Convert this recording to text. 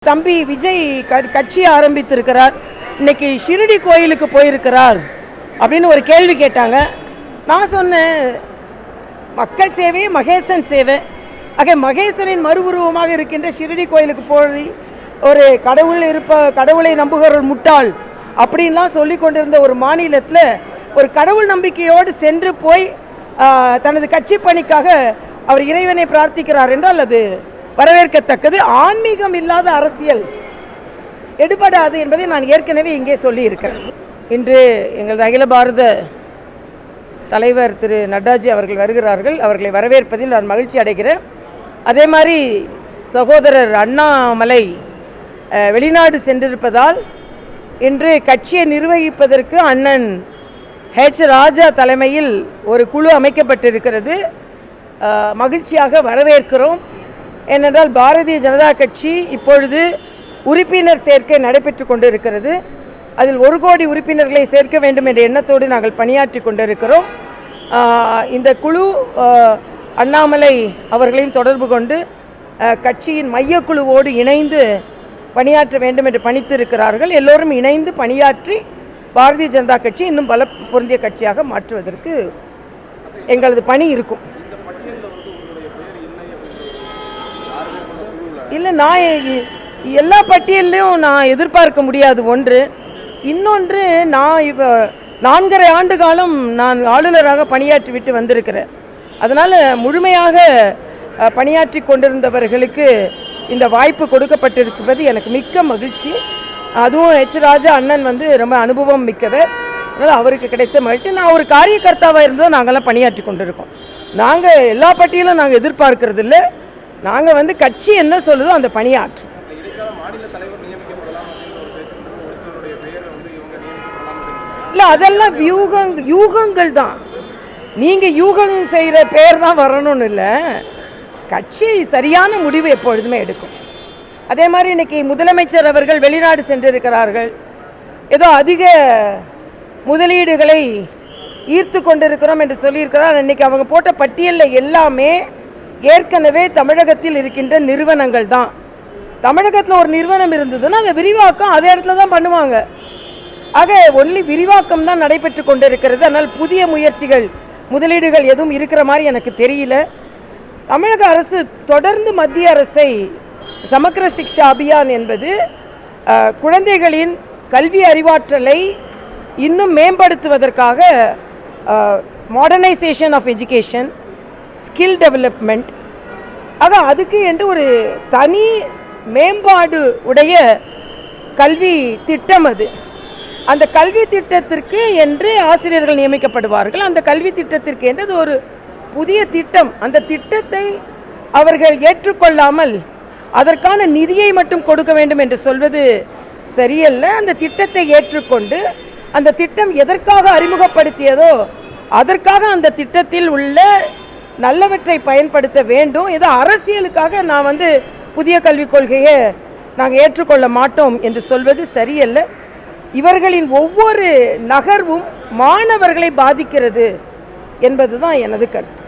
தம்பி விஜய் கட்சி ஆரம்பித்திருக்கிறார், இன்னைக்கு ஷிரடி கோயிலுக்கு போயிருக்கிறார் அப்படின்னு ஒரு கேள்வி கேட்டாங்க. நான் சொன்னேன், மக்கள் சேவை மகேசன் சேவை. ஆக மகேசனின் மறு உருவமாக இருக்கின்ற ஷிரடி கோயிலுக்கு போய் ஒரு கடவுளை நம்புகிற ஒரு முட்டாள் அப்படின்லாம் சொல்லி கொண்டிருந்த ஒரு மாநிலத்தில் ஒரு கடவுள் நம்பிக்கையோடு சென்று போய் தனது கட்சி பணிக்காக அவர் இறைவனை பிரார்த்திக்கிறார் என்றால் அது வரவேற்கத்தக்கது. ஆன்மீகம் இல்லாத அரசியல் எடுபடாது என்பதை நான் ஏற்கனவே இங்கே சொல்லியிருக்கிறேன். இன்று எங்களது அகில பாரத தலைவர் திரு நட்டாஜி அவர்கள் வருகிறார்கள். அவர்களை வரவேற்பதில் நான் மகிழ்ச்சி அடைகிறேன். அதே மாதிரி சகோதரர் அண்ணாமலை வெளிநாடு சென்றிருப்பதால் இன்று கட்சியை நிர்வகிப்பதற்கு அண்ணன் ஹெச் ராஜா தலைமையில் ஒரு குழு அமைக்கப்பட்டிருக்கிறது. மகிழ்ச்சியாக வரவேற்கிறோம். ஏனென்றால் பாரதிய ஜனதா கட்சி இப்பொழுது உறுப்பினர் சேர்க்கை நடைபெற்று கொண்டிருக்கிறது. அதில் 1 கோடி உறுப்பினர்களை சேர்க்க வேண்டும் என்ற எண்ணத்தோடு நாங்கள் பணியாற்றி கொண்டிருக்கிறோம். இந்த குழு அண்ணாமலை அவர்களையும் தொடர்பு கொண்டு கட்சியின் மையக்குழுவோடு இணைந்து பணியாற்ற வேண்டும் என்று பணித்திருக்கிறார்கள். எல்லோரும் இணைந்து பணியாற்றி பாரதிய ஜனதா கட்சி இன்னும் பல பொருந்திய கட்சியாக மாற்றுவதற்கு எங்களது பணி இருக்கும். இல்லை, நான் எல்லா பட்டியலையும் நான் எதிர்பார்க்க முடியாது. ஒன்று. இன்னொன்று, நான் இப்போ 4.5 ஆண்டு காலம் நான் ஆளுநராக பணியாற்றி விட்டு வந்திருக்கிறேன். அதனால் முழுமையாக பணியாற்றி கொண்டிருந்தவர்களுக்கு இந்த வாய்ப்பு கொடுக்கப்பட்டிருப்பது எனக்கு மிக்க மகிழ்ச்சி. அதுவும் ஹெச் ராஜா அண்ணன் ரொம்ப அனுபவம் மிக்கவர். அதனால் அவருக்கு கிடைத்த மகிழ்ச்சி. நான் ஒரு காரியகர்த்தாவாக இருந்தால் நாங்கள்லாம் பணியாற்றி கொண்டிருக்கோம். நாங்கள் எல்லா பட்டியலும் நாங்கள் எதிர்பார்க்கறது இல்லை. நாங்கள் கட்சி என்ன சொல்லுதோ அந்த பணியாற்றும். இல்லை, அதெல்லாம் யூகங்கள் தான். நீங்கள் யூகம் செய்கிற பேர் தான் வரணும்னு இல்லை. கட்சி சரியான முடிவு எப்பொழுதுமே எடுக்கும். அதே மாதிரி இன்னைக்கு முதலமைச்சர் அவர்கள் வெளிநாடு சென்றிருக்கிறார்கள். ஏதோ அதிக முதலீடுகளை ஈர்த்து கொண்டிருக்கிறோம் என்று சொல்லியிருக்கிறார். இன்னைக்கு அவங்க போட்ட பட்டியலில் எல்லாமே ஏற்கனவே தமிழகத்தில் இருக்கின்ற நிறுவனங்கள் தான். தமிழகத்தில் ஒரு நிறுவனம் இருந்ததுன்னா அந்த விரிவாக்கம் அதே இடத்துல தான் பண்ணுவாங்க. ஆக ஒன்லி விரிவாக்கம் தான் நடைபெற்று கொண்டிருக்கிறது. அதனால் புதிய முயற்சிகள் முதலீடுகள் எதுவும் இருக்கிற மாதிரி எனக்கு தெரியல. தமிழக அரசு தொடர்ந்து மத்திய அரசை சமக்கிர சிக்ஷா அபியான் என்பது குழந்தைகளின் கல்வி அறிவாற்றலை இன்னும் மேம்படுத்துவதற்காக modernisation of education, skill development, ஆக அதுக்கு என்று ஒரு தனி மேம்பாடு உடைய கல்வி திட்டம் அது. அந்த கல்வி திட்டத்திற்கு என்று ஆசிரியர்கள் நியமிக்கப்படுவார்கள். அந்த கல்வி திட்டத்திற்கு என்று அது ஒரு புதிய திட்டம். அந்த திட்டத்தை அவர்கள் ஏற்றுக்கொள்ளாமல் அதற்கான நிதியை மட்டும் கொடுக்க வேண்டும் என்று சொல்வது சரியல்ல. அந்த திட்டத்தை ஏற்றுக்கொண்டு அந்த திட்டம் எதற்காக அறிமுகப்படுத்தியதோ அதற்காக அந்த திட்டத்தில் உள்ள நல்லவற்றை பயன்படுத்த வேண்டும். ஏதோ அரசியலுக்காக நான் புதிய கல்விக் கொள்கையை நாங்கள் ஏற்றுக்கொள்ள மாட்டோம் என்று சொல்வது சரியல்ல. இவர்களின் ஒவ்வொரு நகர்வும் மாணவர்களை பாதிக்கிறது என்பதுதான் எனது கருத்து.